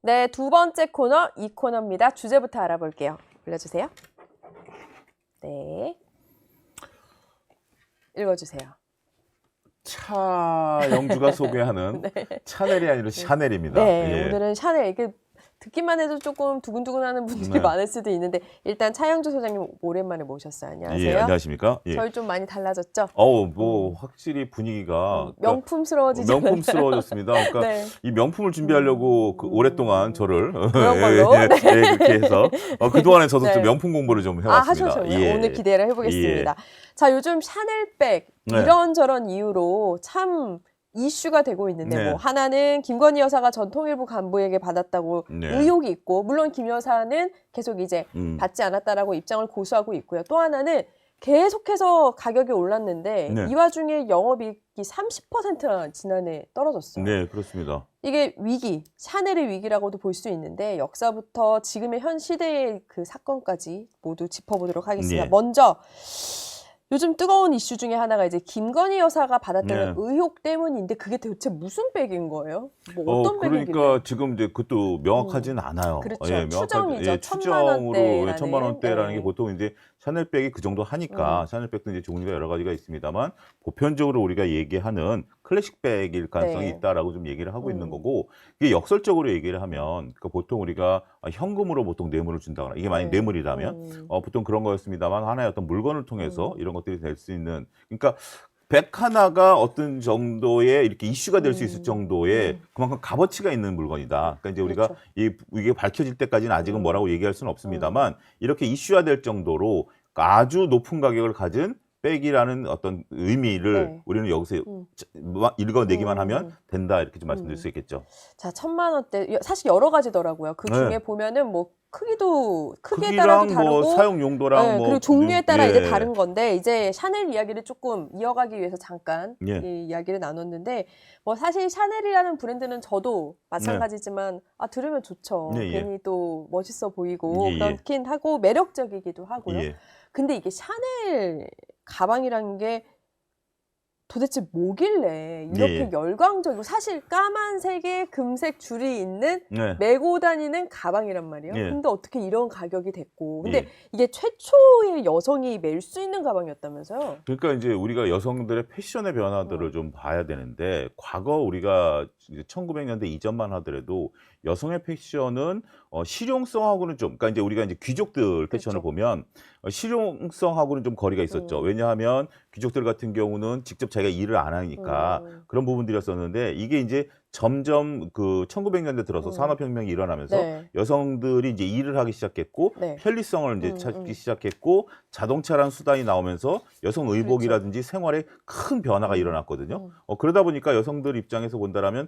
네, 두 번째 코너, 이 코너입니다. 주제부터 알아볼게요. 불러주세요. 네. 읽어주세요. 차 영주가 소개하는 네. 차넬이 아니라 샤넬입니다. 네, 예. 오늘은 샤넬. 이게 듣기만 해도 조금 두근두근하는 분들이 네. 많을 수도 있는데 일단 차영주 소장님 오랜만에 모셨어요. 안녕하세요. 예, 안녕하십니까? 예. 저희 좀 많이 달라졌죠? 확실히 분위기가 명품스러워지잖아요. 명품스러워졌습니다. 그러니까 네. 이 명품을 준비하려고 오랫동안 저를 그런 걸로? 예, 그렇게 해서 그동안에 저도 네. 좀 명품 공부를 좀 해왔습니다. 하셨군요. 예. 오늘 기대를 해보겠습니다. 자, 요즘 샤넬백 네. 이런저런 이유로 참 이슈가 되고 있는데 네. 뭐 하나는 김건희 여사가 전 통일부 간부에게 받았다고 네. 의혹이 있고 물론 김 여사는 계속 이제 받지 않았다라고 입장을 고수하고 있고요. 또 하나는 계속해서 가격이 올랐는데 네. 이 와중에 영업이익이 30%나 지난해 떨어졌어요. 네, 그렇습니다. 이게 위기, 샤넬의 위기라고도 볼 수 있는데 역사부터 지금의 현 시대의 그 사건까지 모두 짚어보도록 하겠습니다. 네. 먼저 요즘 뜨거운 이슈 중에 하나가 이제 김건희 여사가 받았다는 네. 의혹 때문인데 그게 대체 무슨 백인 거예요? 뭐 어떤 백이길래? 그러니까 지금 이제 그것도 명확하진 않아요. 그렇죠. 추정이죠. 추정으로 1,000만 천만 원대라는 네. 게 보통 이제 샤넬백이 그 정도 하니까 샤넬백도 이제 종류가 여러 가지가 있습니다만 보편적으로 우리가 얘기하는 클래식백일 가능성이 네. 있다라고 좀 얘기를 하고 있는 거고 이게 역설적으로 얘기를 하면 그러니까 보통 우리가 현금으로 보통 뇌물을 준다거나 이게 만약 네. 뇌물이라면 보통 그런 거였습니다만 하나의 어떤 물건을 통해서 이런 것들이 될 수 있는 그러니까 백 하나가 어떤 정도의 이렇게 이슈가 될 수 있을 정도의 그만큼 값어치가 있는 물건이다. 그러니까 이제 우리가 그렇죠. 이게 밝혀질 때까지는 아직은 뭐라고 얘기할 수는 없습니다만 이렇게 이슈화 될 정도로 아주 높은 가격을 가진 백이라는 어떤 의미를 네. 우리는 여기서 읽어내기만 하면 된다 이렇게 좀 말씀드릴 수 있겠죠. 자, 1,000만 원대 사실 여러 가지더라고요. 그 중에 네. 보면은 뭐 크기에 크기랑 따라도 다르고 뭐 사용 용도랑 네, 뭐 그리고 종류에 따라 예. 이제 다른 건데 이제 샤넬 이야기를 조금 이어가기 위해서 잠깐 예. 이 이야기를 나눴는데 뭐 사실 샤넬이라는 브랜드는 저도 마찬가지지만 들으면 좋죠. 네, 예. 괜히 또 멋있어 보이고 예, 예. 그렇긴 하고 매력적이기도 하고요. 예. 근데 이게 샤넬 가방이라는 게 도대체 뭐길래 이렇게 예. 열광적이고 사실 까만색에 금색 줄이 있는 네. 메고 다니는 가방이란 말이에요. 예. 근데 어떻게 이런 가격이 됐고. 근데 예. 이게 최초의 여성이 멜 수 있는 가방이었다면서요? 그러니까 이제 우리가 여성들의 패션의 변화들을 좀 봐야 되는데 과거 우리가 이제 1900년대 이전만 하더라도 여성의 패션은 실용성하고는 좀 그러니까 이제 우리가 이제 귀족들 패션을 그렇죠. 보면 실용성하고는 좀 거리가 있었죠. 왜냐하면 귀족들 같은 경우는 직접 자기가 일을 안 하니까 그런 부분들이었었는데 이게 이제 점점 그 1900년대 들어서 산업혁명이 일어나면서 네. 여성들이 이제 일을 하기 시작했고 네. 편리성을 이제 찾기 시작했고 자동차라는 수단이 나오면서 여성 의복이라든지 그렇죠. 생활에 큰 변화가 일어났거든요. 그러다 보니까 여성들 입장에서 본다라면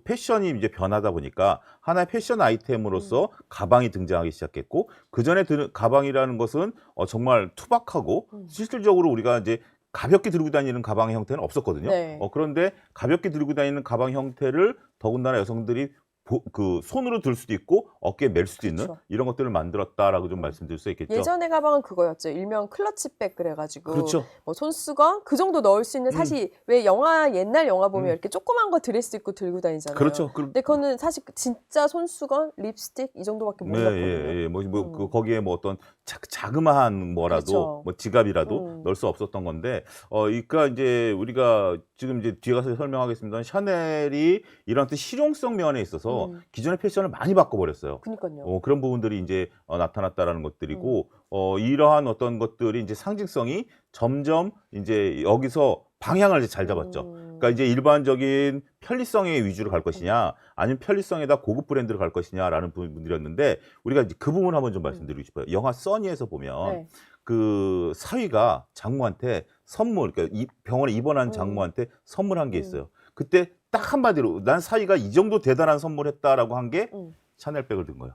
패션이 이제 변하다 보니까 하나의 패션 아이템으로서 가방이 등장하기 시작했고 그 전에 가방이라는 것은 정말 투박하고 실질적으로 우리가 이제 가볍게 들고 다니는 가방의 형태는 없었거든요. 네. 그런데 가볍게 들고 다니는 가방 형태를 더군다나 여성들이 그 손으로 들 수도 있고 어깨에 멜 수도 있는 그렇죠. 이런 것들을 만들었다라고 좀 말씀드릴 수 있겠죠. 예전의 가방은 그거였죠. 일명 클러치백 그래가지고 그렇죠. 뭐 손수건 그 정도 넣을 수 있는 사실 왜 옛날 영화 보면 이렇게 조그만 거 드레스 입고 들고 다니잖아요. 그렇죠. 근데 그거는 사실 진짜 손수건, 립스틱 이 정도밖에 못 넣거든요. 예. 거기에 뭐 어떤 자그마한 뭐라도 그렇죠. 뭐 지갑이라도 넣을 수 없었던 건데, 그러니까 이제 우리가 지금 이제 뒤에 가서 설명하겠습니다만 샤넬이 이런 어떤 실용성 면에 있어서 기존의 패션을 많이 바꿔버렸어요. 그니까요. 그런 부분들이 이제 나타났다라는 것들이고, 이러한 어떤 것들이 이제 상징성이 점점 이제 여기서 방향을 이제 잘 잡았죠. 그러니까 이제 일반적인 편리성의 위주로 갈 것이냐, 아니면 편리성에다 고급 브랜드로 갈 것이냐라는 부분들이었는데 우리가 이제 그 부분 한번 좀 말씀드리고 싶어요. 영화 써니에서 보면 네. 그 사위가 장모한테 선물, 그러니까 병원에 입원한 장모한테 선물한 게 있어요. 그때 딱 한마디로 난 사위가 이 정도 대단한 선물했다라고 한 게 샤넬백을 든 거예요.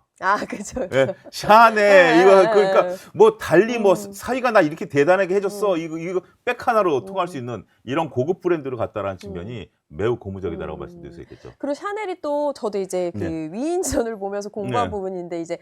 그죠. 예, 샤넬 이거 그러니까 뭐 달리 뭐 사위가 나 이렇게 대단하게 해줬어 이거 백 하나로 통할 수 있는 이런 고급 브랜드를 갖다라는 측면이 매우 고무적이다라고 말씀드릴 수 있겠죠. 그리고 샤넬이 또 저도 이제 그 네. 위인전을 보면서 공부한 네. 부분인데 이제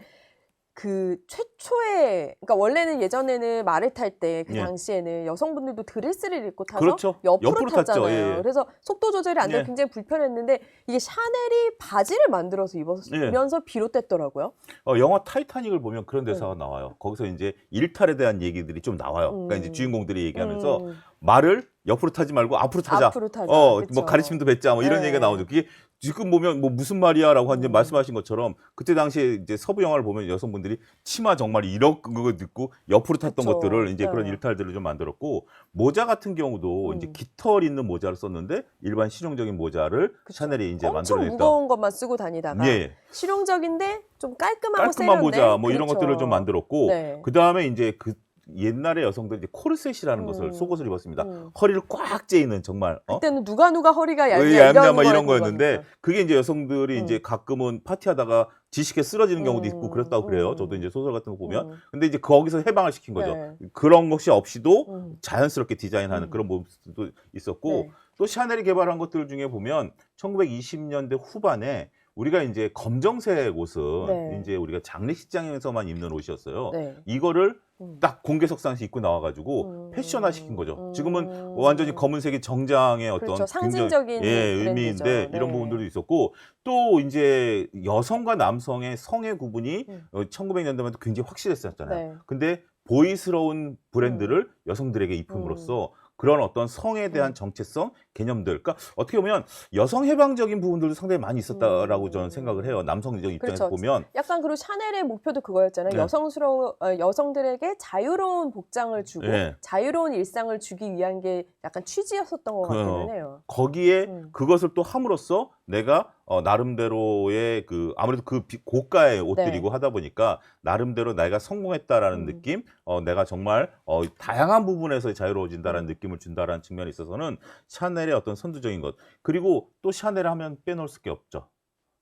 그 최초의 그러니까 원래는 예전에는 말을 탈 때 그 예. 당시에는 여성분들도 드레스를 입고 타서 그렇죠. 옆으로 옆으로 탔죠. 탔잖아요. 예, 예. 그래서 속도 조절이 안 돼서 예. 굉장히 불편했는데 이게 샤넬이 바지를 만들어서 입으면서 비롯됐더라고요. 영화 타이타닉을 보면 그런 대사가 네. 나와요. 거기서 이제 일탈에 대한 얘기들이 좀 나와요. 그러니까 이제 주인공들이 얘기하면서 음. 말을 옆으로 타지 말고 앞으로 타자. 앞으로 타자. 뭐 그쵸. 가르침도 뱉자. 뭐 이런 네. 얘기가 나오죠. 그게 지금 보면 뭐 무슨 말이야라고 이제 말씀하신 것처럼 그때 당시에 이제 서부 영화를 보면 여성분들이 치마 정말 이런 거 듣고 옆으로 탔던 그쵸. 것들을 이제 네. 그런 일탈들을 좀 만들었고 모자 같은 경우도 이제 음. 깃털 있는 모자를 썼는데 일반 실용적인 모자를 그쵸. 샤넬이 이제 엄청 만들어냈다. 무거운 것만 쓰고 다니다가 예. 실용적인데 좀 깔끔하고 깔끔한 세련된 모자 뭐 이런 그렇죠. 것들을 좀 만들었고 네. 그 다음에 이제 그 옛날에 여성들이 이제 코르셋이라는 것을 속옷을 입었습니다. 허리를 꽉 째있는 정말 그때는 누가 허리가 얇냐 얇냐 이런 거였는데 그게 이제 여성들이 이제 가끔은 파티하다가 지식에 쓰러지는 경우도 있고 그랬다고 그래요. 저도 이제 소설 같은 거 보면 근데 이제 거기서 해방을 시킨 거죠. 네. 그런 것이 없이도 자연스럽게 디자인하는 그런 모습도 있었고 네. 또 샤넬이 개발한 것들 중에 보면 1920년대 후반에 우리가 이제 검정색 옷은 네. 이제 우리가 장례식장에서만 입는 옷이었어요. 네. 이거를 딱 공개석상에서 입고 나와가지고 패션화 시킨 거죠. 지금은 완전히 검은색이 정장의 어떤 그렇죠. 상징적인 의미인데 브랜드죠. 이런 네. 부분들도 있었고 또 이제 여성과 남성의 성의 구분이 1900년대만 굉장히 확실했었잖아요. 네. 근데 보이스러운 브랜드를 여성들에게 입음으로써 그런 어떤 성에 대한 정체성, 개념들. 그러니까 어떻게 보면 여성 해방적인 부분들도 상당히 많이 있었다라고 저는 생각을 해요. 남성적 입장에서 그렇죠. 보면. 약간 그리고 샤넬의 목표도 그거였잖아요. 네. 여성들에게 자유로운 복장을 주고 네. 자유로운 일상을 주기 위한 게 약간 취지였었던 것 같기는 해요. 거기에 그것을 또 함으로써 내가 나름대로의 그 아무래도 그 고가의 옷들이고 네. 하다 보니까 나름대로 내가 성공했다라는 느낌, 내가 정말 다양한 부분에서 자유로워진다라는 느낌을 준다라는 측면에 있어서는 샤넬의 어떤 선두적인 것 그리고 또 샤넬 하면 빼놓을 수게 없죠.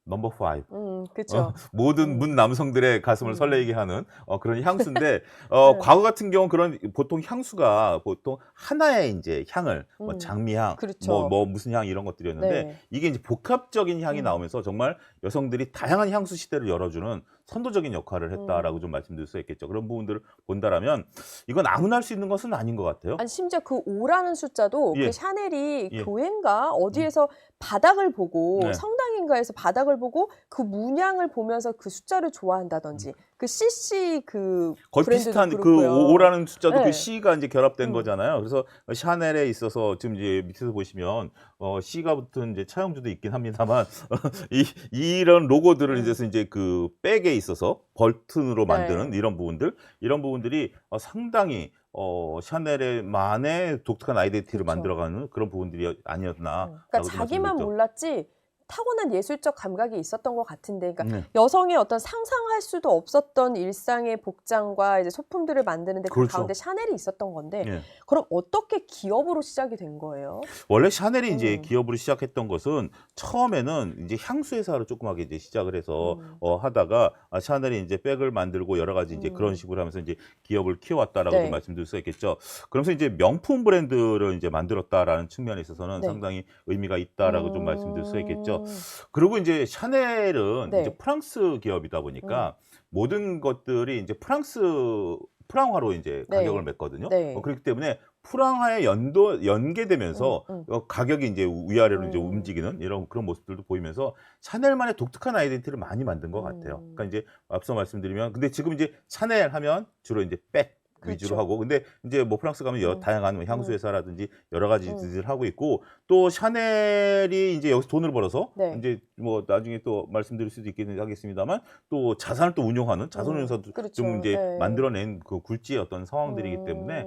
넘버 5. 그렇죠. 모든 문 남성들의 가슴을 설레게 하는 그런 향수인데 네. 과거 같은 경우 그런 보통 향수가 보통 하나의 이제 향을 뭐 장미향, 그렇죠. 뭐 무슨 향 이런 것들이었는데 네. 이게 이제 복합적인 향이 나오면서 정말 여성들이 다양한 향수 시대를 열어주는 선도적인 역할을 했다라고 좀 말씀드릴 수 있겠죠. 그런 부분들을 본다라면 이건 아무나 할 수 있는 것은 아닌 것 같아요. 아니 심지어 그 5라는 숫자도 예. 그 샤넬이 예. 교회인가 어디에서 바닥을 보고 네. 성당인가에서 바닥을 보고 그 문양을 보면서 그 숫자를 좋아한다든지 그 CC 그 거의 브랜드도 비슷한 그 그렇고요. 5라는 숫자도 네. 그 C가 이제 결합된 거잖아요. 그래서 샤넬에 있어서 지금 이제 밑에서 보시면 C가 붙은 이제 차용주도 있긴 합니다만 이런 로고들을 이제 그 백에 있어서 버튼으로 만드는 네. 이런 부분들이 상당히 샤넬만의 독특한 아이덴티티를 그렇죠. 만들어가는 그런 부분들이 아니었나. 그러니까 자기만 몰랐지 타고난 예술적 감각이 있었던 것 같은데, 그러니까 여성의 어떤 상상할 수도 없었던 일상의 복장과 이제 소품들을 만드는데 그 그렇죠. 가운데 샤넬이 있었던 건데, 예. 그럼 어떻게 기업으로 시작이 된 거예요? 원래 샤넬이 이제 기업으로 시작했던 것은 처음에는 이제 향수 회사로 조그맣게 이제 시작을 해서 하다가 샤넬이 이제 백을 만들고 여러 가지 이제 그런 식으로 하면서 이제 기업을 키워왔다라고 네. 좀 말씀드릴 수 있겠죠. 그러면서 이제 명품 브랜드를 이제 만들었다라는 측면에 있어서는 네. 상당히 의미가 있다라고 좀 말씀드릴 수 있겠죠. 그리고 이제 샤넬은 네. 이제 프랑스 기업이다 보니까 모든 것들이 이제 프랑화로 이제 네. 가격을 맺거든요. 네. 그렇기 때문에 프랑화에 연계되면서 가격이 이제 위아래로 이제 움직이는 이런 그런 모습들도 보이면서 샤넬만의 독특한 아이덴티티를 많이 만든 것 같아요. 그러니까 이제 앞서 말씀드리면 근데 지금 이제 샤넬 하면 주로 이제 백 위주로 그렇죠. 하고 근데 이제 뭐 프랑스 가면 다양한 뭐 향수 회사라든지 여러 가지들 하고 있고 또 샤넬이 이제 여기서 돈을 벌어서 네. 이제 뭐 나중에 또 말씀드릴 수도 있겠는 하겠습니다만 또 자산을 또 운용하는 자산 운용사도 그렇죠. 좀 이제 네. 만들어낸 그 굴지의 어떤 상황들이기 때문에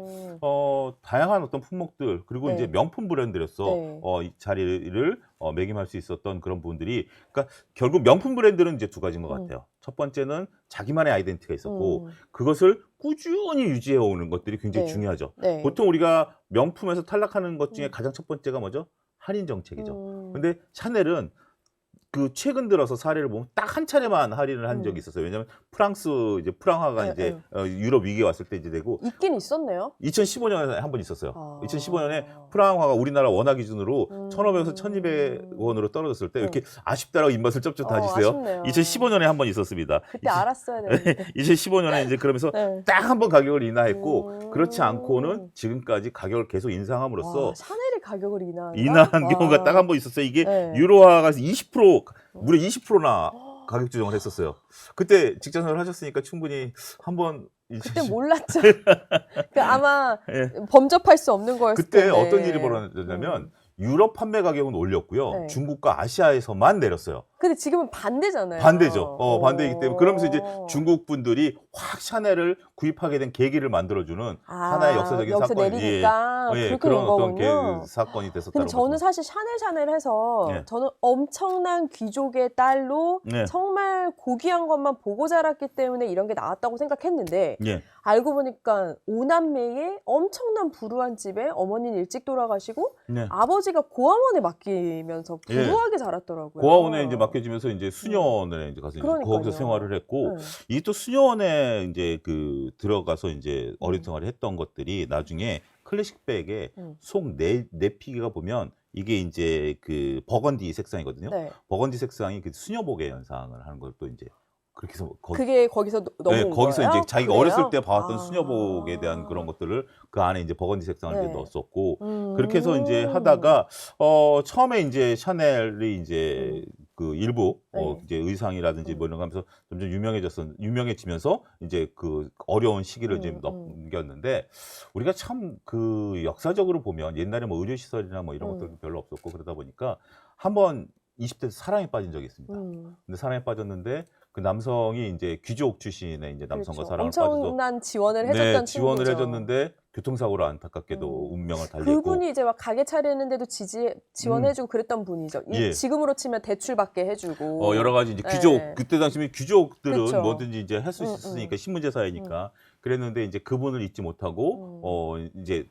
다양한 어떤 품목들 그리고 네. 이제 명품 브랜드로서 네. 이 자리를 매김할 수 있었던 그런 부분들이 그러니까 결국 명품 브랜드는 이제 두 가지인 것 같아요. 첫 번째는 자기만의 아이덴티티가 있었고 그것을 꾸준히 유지해 오는 것들이 굉장히 네. 중요하죠. 네. 보통 우리가 명품에서 탈락하는 것 중에 가장 첫 번째가 뭐죠? 할인 정책이죠. 근데 샤넬은 그 최근 들어서 사례를 보면 딱 한 차례만 할인을 한 적이 있었어요. 왜냐하면 프랑스 이제 프랑화가 네, 이제 유럽 위기에 왔을 때 이제 되고 있긴 있었네요. 2015년에 한 번 있었어요. 아. 2015년에 프랑화가 우리나라 원화 기준으로 1,500에서 1,200원으로 떨어졌을 때 이렇게 아쉽다라고 입맛을 쩝쩝 다지세요. 아쉽네요. 2015년에 한 번 있었습니다. 그때 알았어야 되는데. 2015년에 이제 그러면서 네. 딱 한 번 가격을 인하했고 그렇지 않고는 지금까지 가격을 계속 인상함으로써 와, 샤넬이 가격을 인하한다? 인하한 경우가 딱 한 번 있었어요. 이게 네. 유로화가 20% 무려 20%나 가격 조정을 했었어요. 그때 직장 생활 하셨으니까 충분히 한번 그때 몰랐죠. 그 아마 예. 범접할 수 없는 거였을 그때 텐데. 어떤 일이 벌어졌냐면 유럽 판매 가격은 올렸고요. 네. 중국과 아시아에서만 내렸어요. 근데 지금은 반대잖아요. 반대죠. 반대이기 때문에 그러면서 이제 중국 분들이 확 샤넬을 구입하게 된 계기를 만들어주는 하나의 역사적인 여기서 사건이 내리니까 그렇게 그런 된 어떤 거군요. 사건이 됐었다는 근데 거죠. 저는 사실 샤넬 해서 네. 저는 엄청난 귀족의 딸로 네. 정말 고귀한 것만 보고 자랐기 때문에 이런 게 나왔다고 생각했는데 예. 알고 보니까 5남매의 엄청난 불우한 집에 어머니는 일찍 돌아가시고 네. 아버지가 고아원에 맡기면서 불우하게 자랐더라고요. 고아원에 이제 맡겨지면서 이제 수녀원에 이제 가서 이제 그러니까요. 거기서 생활을 했고 네. 이 또 수녀원에 이제 그 들어가서 이제 어린 생활을 했던 것들이 나중에 클래식백의 속 내피기가 보면 이게 이제 그 버건디 색상이거든요. 네. 버건디 색상이 그 수녀복의 연상을 하는 걸 또 이제 그렇게 해서 그게 거기서 넘어온 거기서 거예요? 이제 자기가 그래요? 어렸을 때 봐왔던 수녀복에 대한 그런 것들을 그 안에 이제 버건디 색상을 이제 넣었었고 그렇게 해서 이제 하다가 처음에 이제 샤넬이 이제 그 일부 이제 의상이라든지 뭐 이런 거 하면서 점점 유명해지면서 이제 그 어려운 시기를 좀 넘겼는데 우리가 참 그 역사적으로 보면 옛날에 뭐 의료시설이나 뭐 이런 것들도 별로 없었고 그러다 보니까 한번 20대 사랑에 빠진 적이 있습니다. 근데 사랑에 빠졌는데 그 남성이 이제 귀족 출신의 이제 남성과 그렇죠. 사랑을 빠져서 엄청난 지원을 해줬던 지원을 친구죠. 해줬는데 교통사고로 안타깝게도 운명을 달리했고 그분이 이제 막 가게 차리는데도 지원해주고 그랬던 분이죠. 예. 지금으로 치면 대출 받게 해주고 여러 가지 이제 귀족 네. 그때 당시에 귀족들은 그렇죠. 뭐든지 이제 할 수 있으니까 신문제 사회니까 그랬는데 이제 그분을 잊지 못하고 이제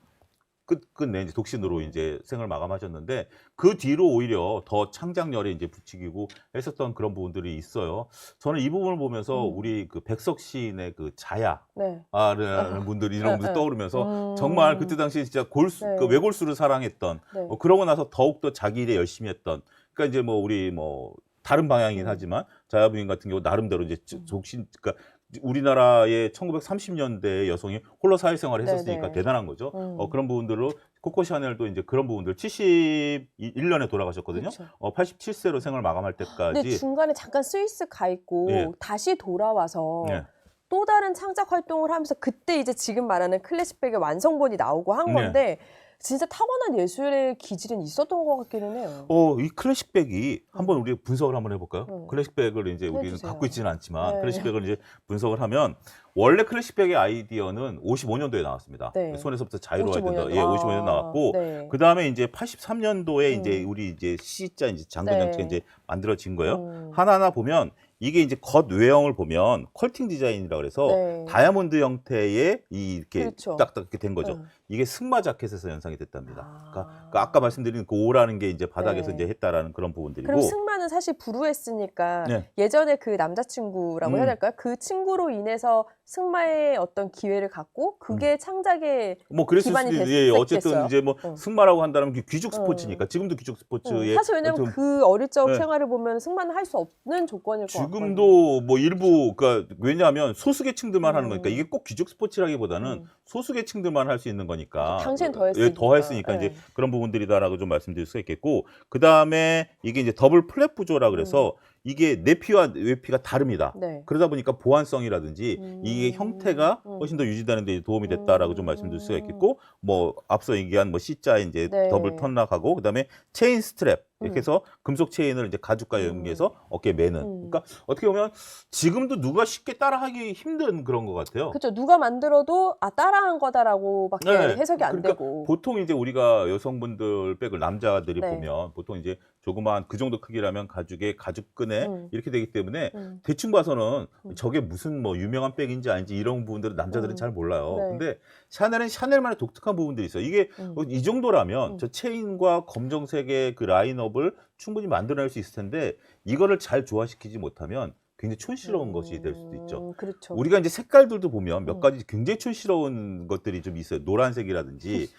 끝내 이제 독신으로 이제 생을 마감하셨는데 그 뒤로 오히려 더 창작열에 이제 부추기고 했었던 그런 부분들이 있어요. 저는 이 부분을 보면서 우리 그 백석 시인의 그 자야라는 네. 분들이 이런 분들 떠오르면서 정말 그때 당시에 진짜 그 외골수를 사랑했던 그러고 나서 더욱더 자기 일에 열심히 했던 그러니까 이제 뭐 우리 뭐 다른 방향이긴 하지만 자야 부인 같은 경우 나름대로 이제 독신 그러니까 우리나라의 1930년대 여성이 홀로 사회생활을 했었으니까 대단한 거죠. 그런 부분들로 코코 샤넬도 이제 그런 부분들 71년에 돌아가셨거든요. 그쵸. 87세로 생을 마감할 때까지. 근데 중간에 잠깐 스위스 가 있고 다시 돌아와서 네. 또 다른 창작 활동을 하면서 그때 이제 지금 말하는 클래식백의 완성본이 나오고 한 건데 진짜 타고난 예술의 기질은 있었던 것 같기는 해요. 이 클래식백이 한번 우리 분석을 한번 해볼까요? 클래식백을 이제 우리는 해주세요. 갖고 있지는 않지만 네. 클래식백을 이제 분석을 하면 원래 클래식백의 아이디어는 55년도에 나왔습니다. 네. 손에서부터 자유로워야 된다. 55년도. 55년 나왔고 네. 그 다음에 이제 83년도에 이제 우리 이제 C자 이제 장전장치가 이제 만들어진 거예요. 하나하나 보면 이게 이제 겉 외형을 보면 컬팅 디자인이라고 그래서 다이아몬드 형태의 이렇게 그렇죠. 딱딱 이렇게 된 거죠. 이게 승마 자켓에서 연상이 됐답니다. 그러니까 아까 말씀드린 그 오라는 게 이제 바닥에서 이제 했다라는 그런 부분들이고. 그럼 승마는 사실 불우했으니까 예전에 그 남자친구라고 해야 될까요? 그 친구로 인해서 승마의 어떤 기회를 갖고 그게 창작의 뭐 그랬을 기반이 수도 됐겠어요. 어쨌든 이제 뭐 승마라고 한다면 귀족 스포츠니까 지금도 귀족 스포츠의 사실 왜냐면 그 어릴 적 생활을 보면 승마는 할 수 없는 조건일 것 같거든요. 지금도 뭐 일부 그러니까 왜냐하면 소수계층들만 하는 거니까 이게 꼭 귀족 스포츠라기보다는 소수계층들만 할 수 있는 거니까 당시엔 더 했으니까. 더 했으니까 이제 그런 부분들이다라고 좀 말씀드릴 수가 있겠고 그 다음에 이게 이제 더블 플랫 구조라 그래서 이게 내피와 외피가 다릅니다. 그러다 보니까 보안성이라든지 이게 형태가 훨씬 더 유지되는 데 도움이 됐다라고 좀 말씀드릴 수가 있겠고 뭐 앞서 얘기한 뭐 C자의 이제 더블 턴락하고 그다음에 체인 스트랩 이렇게 해서 금속 체인을 이제 가죽과 연계해서 어깨에 매는. 그러니까 어떻게 보면 지금도 누가 쉽게 따라하기 힘든 그런 것 같아요. 그렇죠. 누가 만들어도 따라한 거다라고밖에 해석이 안 그러니까 되고. 보통 이제 우리가 여성분들 백을 남자들이 보면 보통 이제 조그만 그 정도 크기라면 가죽에 가죽끈에 이렇게 되기 때문에 대충 봐서는 저게 무슨 뭐 유명한 백인지 아닌지 이런 부분들은 남자들은 잘 몰라요. 근데 샤넬은 샤넬만의 독특한 부분들이 있어요. 이게 이 정도라면 저 체인과 검정색의 그 라인업을 충분히 만들어낼 수 있을 텐데 이거를 잘 조화시키지 못하면 굉장히 촌스러운 것이 될 수도 있죠. 그렇죠. 우리가 이제 색깔들도 보면 몇 가지 굉장히 촌스러운 것들이 좀 있어요. 노란색이라든지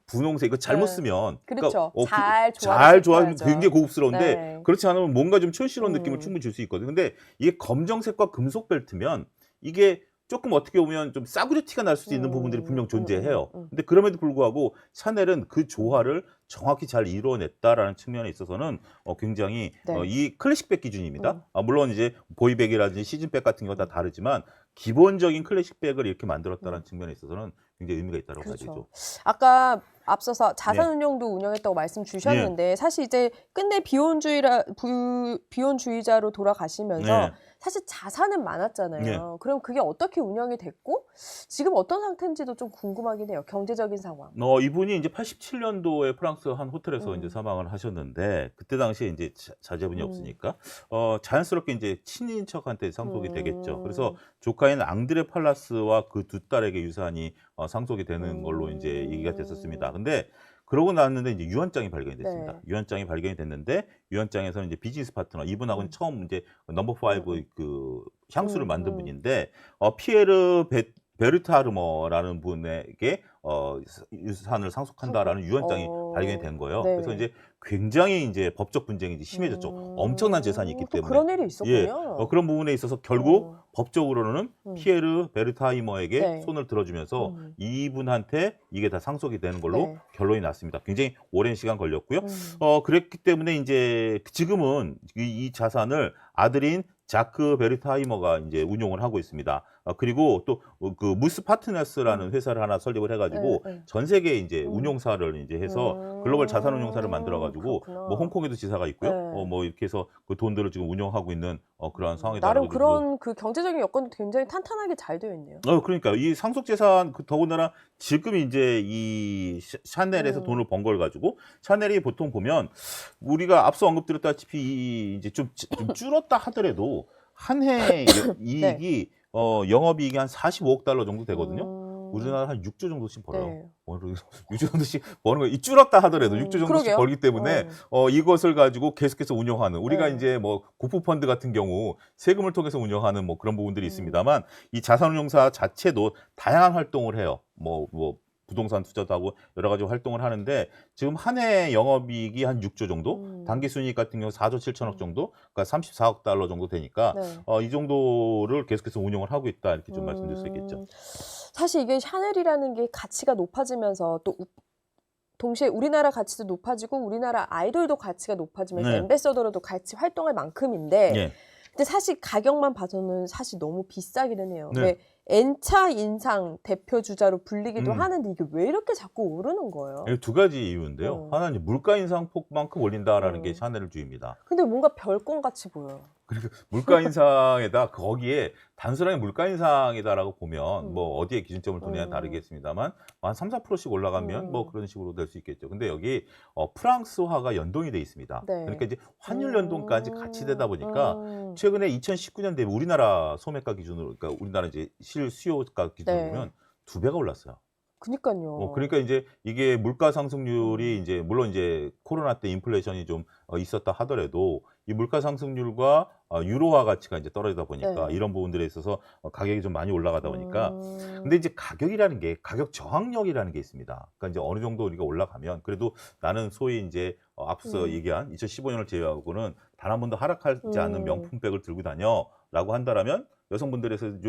분홍색 이거 잘못 네. 쓰면 그렇죠. 그러니까 잘 조합하면 시켜야죠. 굉장히 고급스러운데 네. 그렇지 않으면 뭔가 좀 촌스러운 느낌을 충분히 줄 수 있거든요. 근데 이게 검정색과 금속 벨트면 이게 조금 어떻게 보면 좀 싸구려 티가 날 수도 있는 부분들이 분명 존재해요. 근데 그럼에도 불구하고 샤넬은 그 조화를 정확히 잘 이루어냈다라는 측면에 있어서는 굉장히 네. 이 클래식백 기준입니다. 물론 이제 보이백이라든지 시즌백 같은 경우가 다 다르지만 기본적인 클래식백을 이렇게 만들었다는 측면에 있어서는 굉장히 의미가 있다고 봐야 되죠. 아까 앞서서 자산운용도 운영했다고 말씀 주셨는데 사실 이제 끝내 비혼주의자로 돌아가시면서 네. 사실 자산은 많았잖아요. 네. 그럼 그게 어떻게 운영이 됐고 지금 어떤 상태인지도 좀 궁금하긴 해요. 경제적인 상황. 이분이 이제 87년도에 프랑스 한 호텔에서 이제 사망을 하셨는데 그때 당시에 이제 자제분이 없으니까 자연스럽게 이제 친인척한테 상속이 되겠죠. 그래서 조카인 앙드레 팔라스와 그 두 딸에게 유산이 상속이 되는 걸로 이제 얘기가 됐었습니다. 근데 그러고 나왔는데 이제 유언장이 발견이 됐습니다. 네. 유언장이 발견이 됐는데 유언장에서는 이제 비즈니스 파트너 이분하고는 처음 이제 넘버 5 그 향수를 만든 분인데 피에르 베르타르머라는 분에게 유산을 상속한다라는 유언장이 발견이 된 거예요. 네. 그래서 이제 굉장히 이제 법적 분쟁이 이제 심해졌죠. 엄청난 재산이 있기 또 때문에. 그런 일이 있었군요. 그런 부분에 있어서 결국 법적으로는 피에르 베르타이머에게 네. 손을 들어주면서 이분한테 이게 다 상속이 되는 걸로 네. 결론이 났습니다. 굉장히 오랜 시간 걸렸고요. 그랬기 때문에 이제 지금은 이 자산을 아들인 자크 베르타이머가 이제 운용을 하고 있습니다. 그리고 또 그 무스 파트너스라는 회사를 하나 설립을 해가지고 전 세계에 이제 운용사를 이제 해서 글로벌 자산 운용사를 만들어가지고 뭐 홍콩에도 지사가 있고요. 뭐 이렇게 해서 그 돈들을 지금 운영하고 있는 그러한 상황이다. 나름 그런 그 경제적인 여건도 굉장히 탄탄하게 잘 되어 있네요. 그러니까 이 상속 재산 더군다나 지금 이제 이 샤넬에서 돈을 번 걸 가지고 샤넬이 보통 보면 우리가 앞서 언급드렸다시피 이제 좀 줄었다 하더라도 한 해 이익이 영업이익이 한 45억 달러 정도 되거든요. 우리나라 한 6조 정도씩 벌어요. 네. 6조 정도씩 버는 거, 줄었다 하더라도 6조 정도씩 그러게요. 벌기 때문에 이것을 가지고 계속해서 운영하는 우리가 이제 뭐 고프펀드 같은 경우 세금을 통해서 운영하는 뭐 그런 부분들이 있습니다만 이 자산운용사 자체도 다양한 활동을 해요. 뭐 부동산 투자도 하고 여러 가지 활동을 하는데 지금 한 해 영업이익이 한 6조 정도, 당기순이익 같은 경우 4조 7천억 정도, 그러니까 34억 달러 정도 되니까 이 정도를 계속해서 운영을 하고 있다 이렇게 좀 말씀드릴 수 있겠죠. 사실 이게 샤넬이라는 게 가치가 높아지면서 또 동시에 우리나라 가치도 높아지고 우리나라 아이돌도 가치가 높아지면서 앰베서더로도 같이 활동할 만큼인데 근데 사실 가격만 봐서는 사실 너무 비싸기는 해요. 왜 N차 인상 대표 주자로 불리기도 하는데 이게 왜 이렇게 자꾸 오르는 거예요? 두 가지 이유인데요. 하나는 물가 인상 폭만큼 올린다라는 게 샤넬의 주의입니다. 근데 뭔가 별건 같이 보여요. 그리고 물가 인상에다 거기에 단순하게 물가 인상이다라고 보면 뭐 어디에 기준점을 두냐에 다르겠습니다만 한 3, 4%씩 올라가면 뭐 그런 식으로 될 수 있겠죠. 근데 여기 프랑스화가 연동이 돼 있습니다. 그러니까 이제 환율 연동까지 같이 되다 보니까 최근에 2019년 대비 우리나라 소매가 기준으로 그러니까 우리나라 이제 실수요가 기준으로 보면 2배가 올랐어요. 그니까요. 그러니까 이제 이게 물가 상승률이 이제 물론 이제 코로나 때 인플레이션이 좀 있었다 하더라도 이 물가 상승률과 유로화 가치가 이제 떨어지다 보니까 이런 부분들에 있어서 가격이 좀 많이 올라가다 보니까 근데 이제 가격이라는 게 가격 저항력이라는 게 있습니다. 그러니까 이제 어느 정도 우리가 올라가면 그래도 나는 소위 이제 앞서 얘기한 2015년을 제외하고는 단 한 번도 하락하지 않은 명품백을 들고 다녀라고 한다라면 여성분들에서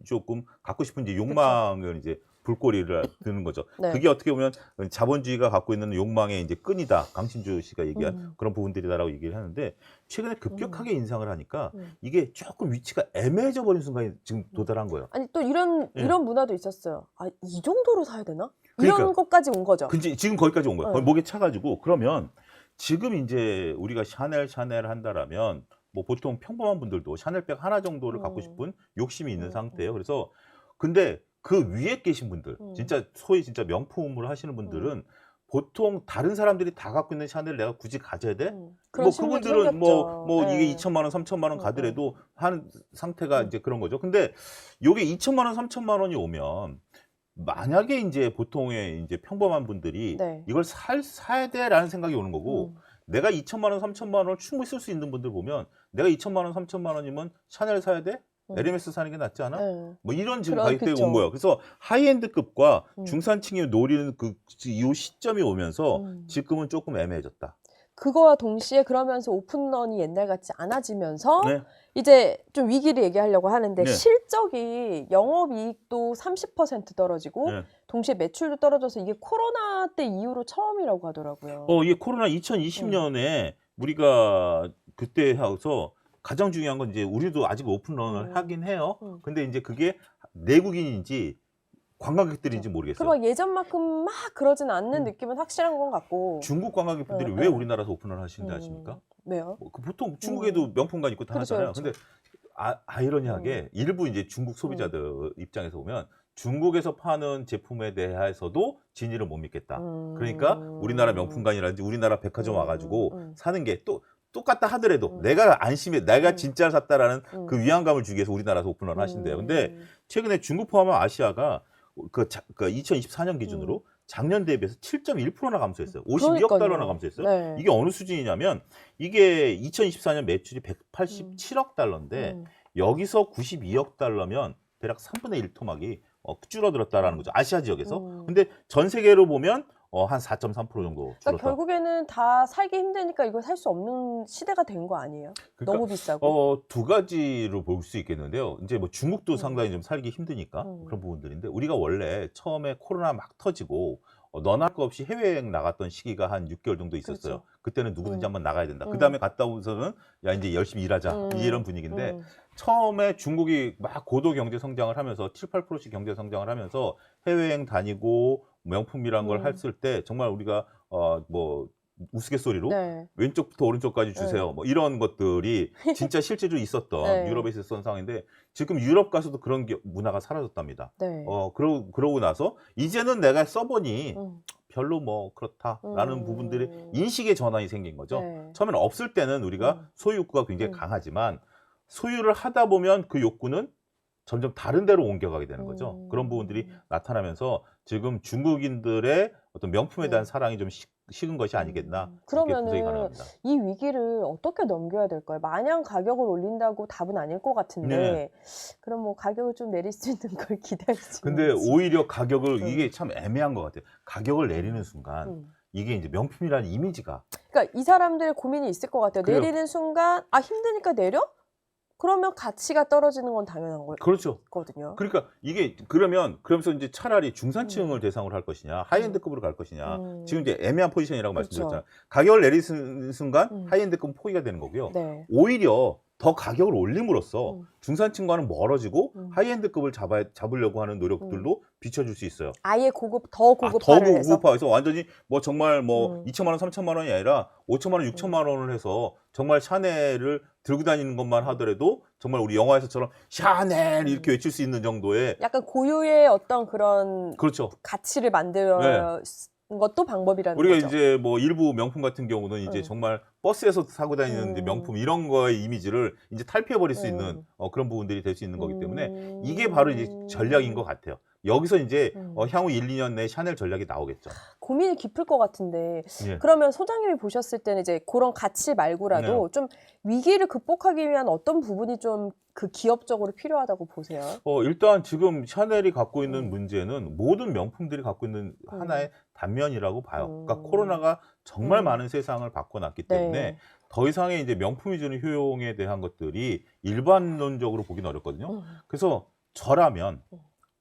조금 갖고 싶은 이제 욕망을 이제 불꼬리를 드는 거죠. 그게 어떻게 보면 자본주의가 갖고 있는 욕망의 이제 끈이다. 강신주 씨가 얘기한 그런 부분들이다라고 얘기를 하는데 최근에 급격하게 인상을 하니까 이게 조금 위치가 애매해져 버린 순간에 지금 도달한 거예요. 아니 또 이런 문화도 있었어요. 아, 이 정도로 사야 되나? 이런 것까지 온 거죠. 지금 거기까지 온 거예요. 거의 목에 차가지고 그러면 지금 이제 우리가 샤넬 한다라면 뭐 보통 평범한 분들도 샤넬백 하나 정도를 갖고 싶은 욕심이 있는 상태예요. 그래서 근데 그 위에 계신 분들, 진짜 소위 진짜 명품을 하시는 분들은 보통 다른 사람들이 다 갖고 있는 샤넬을 내가 굳이 가져야 돼? 뭐 그분들은 뭐 이게 2천만 원, 3천만 원 가더라도 하는 상태가 이제 그런 거죠. 근데 요게 2천만 원, 3천만 원이 오면 만약에 이제 보통의 이제 평범한 분들이 이걸 사야 돼라는 생각이 오는 거고 내가 2천만 원, 3천만 원을 충분히 쓸 수 있는 분들 보면 내가 2천만 원, 3천만 원이면 샤넬 사야 돼? 에르메스 사는 게 낫지 않아? 뭐 이런 지금 가격대가 온 거예요. 그래서 하이엔드급과 중산층이 노리는 이 시점이 오면서 지금은 조금 애매해졌다. 그거와 동시에 그러면서 오픈런이 옛날 같지 않아지면서 네. 이제 좀 위기를 얘기하려고 하는데 네. 실적이 영업이익도 30% 떨어지고 네. 동시에 매출도 떨어져서 이게 코로나 때 이후로 처음이라고 하더라고요. 이게 코로나 2020년에 우리가 그때 하고서 가장 중요한 건 이제 우리도 아직 오픈런을 하긴 해요. 근데 이제 그게 내국인인지 관광객들인지 모르겠어요. 그럼 예전만큼 막 그러진 않는 느낌은 확실한 것 같고. 중국 관광객분들이 왜 우리나라에서 오픈런을 하시는지 아십니까? 왜요? 보통 중국에도 명품관 있고 다 그렇죠, 하잖아요. 그렇죠. 근데 아이러니하게 일부 이제 중국 소비자들 입장에서 보면 중국에서 파는 제품에 대해서도 진위를 못 믿겠다. 그러니까 우리나라 명품관이라든지 우리나라 백화점 와가지고 사는 게 또 똑같다 하더라도 내가 안심해, 내가 진짜를 샀다라는 그 위안감을 주기 위해서 우리나라에서 오픈런 하신대요. 근데 최근에 중국 포함한 아시아가 그 2024년 기준으로 작년 대비해서 7.1%나 감소했어요. 52억 달러나 감소했어요. 네. 이게 어느 수준이냐면 이게 2024년 매출이 187억 달러인데 여기서 92억 달러면 대략 3분의 1 토막이 줄어들었다라는 거죠. 아시아 지역에서. 근데 전 세계로 보면 한 4.3% 정도 줄었다. 그러니까 결국에는 다 살기 힘드니까 이걸 살 수 없는 시대가 된 거 아니에요? 그러니까, 너무 비싸고. 두 가지로 볼 수 있겠는데요. 이제 뭐 중국도 상당히 좀 살기 힘드니까 그런 부분들인데 우리가 원래 처음에 코로나 막 터지고 너나 할 거 없이 해외여행 나갔던 시기가 한 6개월 정도 있었어요. 그렇죠. 그때는 누구든지 한번 나가야 된다. 그 다음에 갔다 오면서는 야 이제 열심히 일하자 이런 분위기인데 처음에 중국이 막 고도 경제 성장을 하면서 7, 8%씩 경제 성장을 하면서 해외여행 다니고 명품이란 걸 했을 때 정말 우리가 뭐 우스갯소리로 네. 왼쪽부터 오른쪽까지 주세요. 뭐 이런 것들이 진짜 실제로 있었던 네. 유럽에 있었던 상황인데 지금 유럽 가서도 그런 문화가 사라졌답니다. 네. 그러고 나서 이제는 내가 써보니 별로 뭐 그렇다라는 부분들이 인식의 전환이 생긴 거죠. 네. 처음에는 없을 때는 우리가 소유 욕구가 굉장히 강하지만 소유를 하다 보면 그 욕구는 점점 다른 데로 옮겨가게 되는 거죠. 그런 부분들이 나타나면서 지금 중국인들의 어떤 명품에 대한 사랑이 좀 식은 것이 아니겠나. 이렇게 분석이 그러면은 가능합니다. 이 위기를 어떻게 넘겨야 될까요? 마냥 가격을 올린다고 답은 아닐 것 같은데 네. 그럼 뭐 가격을 좀 내릴 수 있는 걸 기대할 수 근데 있는지. 오히려 가격을 이게 참 애매한 것 같아요. 가격을 내리는 순간 이게 이제 명품이라는 이미지가 그러니까 이 사람들 고민이 있을 것 같아요. 그래요. 내리는 순간 힘드니까 내려? 그러면 가치가 떨어지는 건 당연한 그렇죠. 거거든요. 그러니까 이게 그러면서 이제 차라리 중산층을 대상으로 할 것이냐, 하이엔드급으로 갈 것이냐. 지금 이제 애매한 포지션이라고 그렇죠. 말씀드렸잖아요. 가격을 내리는 순간 하이엔드급은 포기가 되는 거고요. 네. 오히려 더 가격을 올림으로써 중산층과는 멀어지고 하이엔드급을 잡으려고 하는 노력들도 비춰줄 수 있어요. 아예 더 고급화를 더 해서. 고급화해서 완전히 뭐 정말 뭐 2천만 원, 3천만 원이 아니라 5천만 원, 6천만 원을 해서 정말 샤넬을 들고 다니는 것만 하더라도 정말 우리 영화에서처럼 샤넬 이렇게 외칠 수 있는 정도의 약간 고유의 어떤 그런 그렇죠. 가치를 만드는 것도 방법이라는 우리가 거죠. 이제 뭐 일부 명품 같은 경우는 이제 정말 버스에서 타고 다니는 이제 명품 이런 거의 이미지를 이제 탈피해 버릴 수 있는 그런 부분들이 될 수 있는 거기 때문에 이게 바로 이제 전략인 것 같아요. 여기서 이제 향후 1, 2년 내에 샤넬 전략이 나오겠죠. 고민이 깊을 것 같은데 예. 그러면 소장님이 보셨을 때는 이제 그런 가치 말고라도 좀 위기를 극복하기 위한 어떤 부분이 좀 그 기업적으로 필요하다고 보세요? 일단 지금 샤넬이 갖고 있는 문제는 모든 명품들이 갖고 있는 하나의 단면이라고 봐요. 그러니까 코로나가 정말 많은 세상을 바꿔놨기 때문에 네. 더 이상의 이제 명품이 주는 효용에 대한 것들이 일반론적으로 보기는 어렵거든요. 그래서 저라면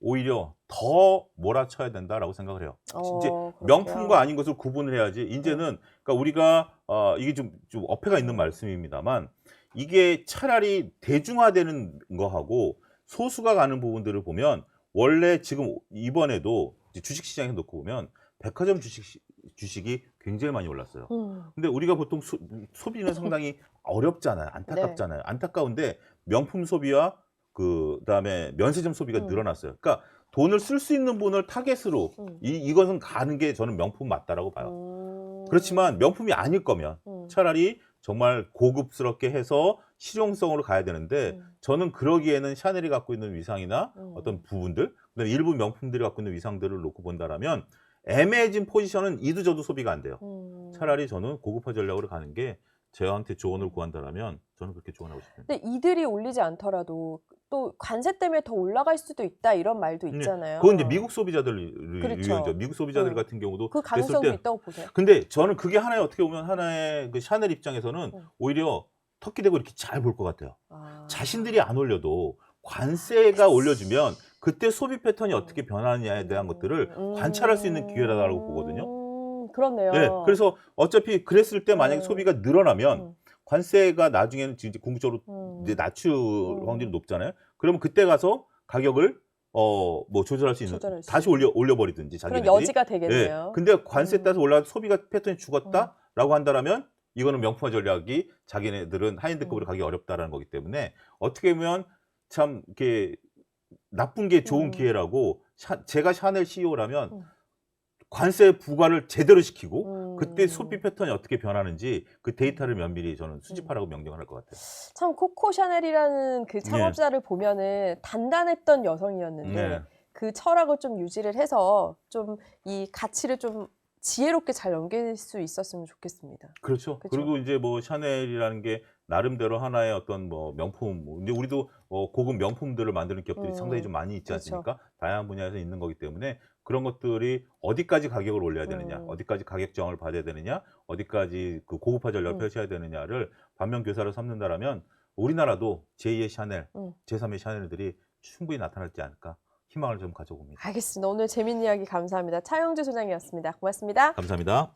오히려 더 몰아쳐야 된다라고 생각을 해요. 이제 명품과 아닌 것을 구분을 해야지. 이제는 그러니까 우리가 이게 좀 어폐가 있는 말씀입니다만 이게 차라리 대중화되는 거하고 소수가 가는 부분들을 보면 원래 지금 이번에도 주식시장에 놓고 보면 백화점 주식이 굉장히 많이 올랐어요. 근데 우리가 보통 소비는 상당히 어렵잖아요. 안타깝잖아요. 안타까운데 명품 소비와 그다음에 면세점 소비가 늘어났어요. 그러니까 돈을 쓸 수 있는 분을 타겟으로 이것은 가는 게 저는 명품 맞다라고 봐요. 그렇지만 명품이 아닐 거면 차라리 정말 고급스럽게 해서 실용성으로 가야 되는데 저는 그러기에는 샤넬이 갖고 있는 위상이나 어떤 부분들, 그다음에 일부 명품들이 갖고 있는 위상들을 놓고 본다라면 애매해진 포지션은 이도 저도 소비가 안 돼요. 차라리 저는 고급화 전략으로 가는 게 저한테 조언을 구한다면 저는 그렇게 조언하고 싶습니다. 근데 이들이 올리지 않더라도 또 관세 때문에 더 올라갈 수도 있다 이런 말도 있잖아요. 그건 이제 미국 소비자들 그렇죠. 미국 소비자들 같은 경우도 그 그랬을 가능성도 때 있다고 보세요. 근데 저는 그게 하나의 어떻게 보면 하나의 그 샤넬 입장에서는 오히려 터키되고 이렇게 잘 볼 것 같아요. 자신들이 안 올려도 관세가 올려주면 그때 소비 패턴이 어떻게 변하느냐에 대한 것들을 관찰할 수 있는 기회라고 보거든요. 그렇네요. 네, 그래서 어차피 그랬을 때 만약에 소비가 늘어나면 관세가 나중에는 이제 궁극적으로 이제 낮출 확률이 높잖아요. 그러면 그때 가서 가격을 뭐 조절할 수 있는 다시 올려버리든지 그런 자기네들이. 여지가 되겠네요. 네, 근데 관세 따라서 올라가 소비가 패턴이 죽었다라고 한다면 이거는 명품화 전략이 자기네들은 하이엔드급으로 가기 어렵다라는 거기 때문에 어떻게 보면 참 이렇게 나쁜 게 좋은 기회라고 제가 샤넬 CEO라면 관세 부과를 제대로 시키고 그때 소비 패턴이 어떻게 변하는지 그 데이터를 면밀히 저는 수집하라고 명령을 할 것 같아요. 참 코코 샤넬이라는 그 창업자를 보면은 단단했던 여성이었는데 그 철학을 좀 유지를 해서 좀 이 가치를 좀 지혜롭게 잘 넘길 수 있었으면 좋겠습니다. 그렇죠. 그리고 이제 뭐 샤넬이라는 게 나름대로 하나의 어떤 뭐 명품, 근데 우리도 고급 명품들을 만드는 기업들이 상당히 좀 많이 있지 않습니까? 다양한 분야에서 있는 거기 때문에 그런 것들이 어디까지 가격을 올려야 되느냐, 어디까지 가격 정을 받아야 되느냐, 어디까지 그 고급화 전략을 펼쳐야 되느냐를 반면 교사로 삼는다라면 우리나라도 제2의 샤넬, 제3의 샤넬들이 충분히 나타날지 않을까 희망을 좀 가져봅니다. 알겠습니다. 오늘 재밌는 이야기 감사합니다. 차영주 소장이었습니다. 고맙습니다. 감사합니다.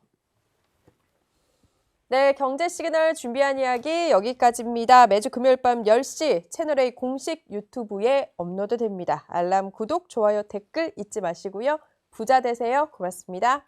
네, 경제 시그널 준비한 이야기 여기까지입니다. 매주 금요일 밤 10시 채널A 공식 유튜브에 업로드됩니다. 알람, 구독, 좋아요, 댓글 잊지 마시고요. 부자 되세요. 고맙습니다.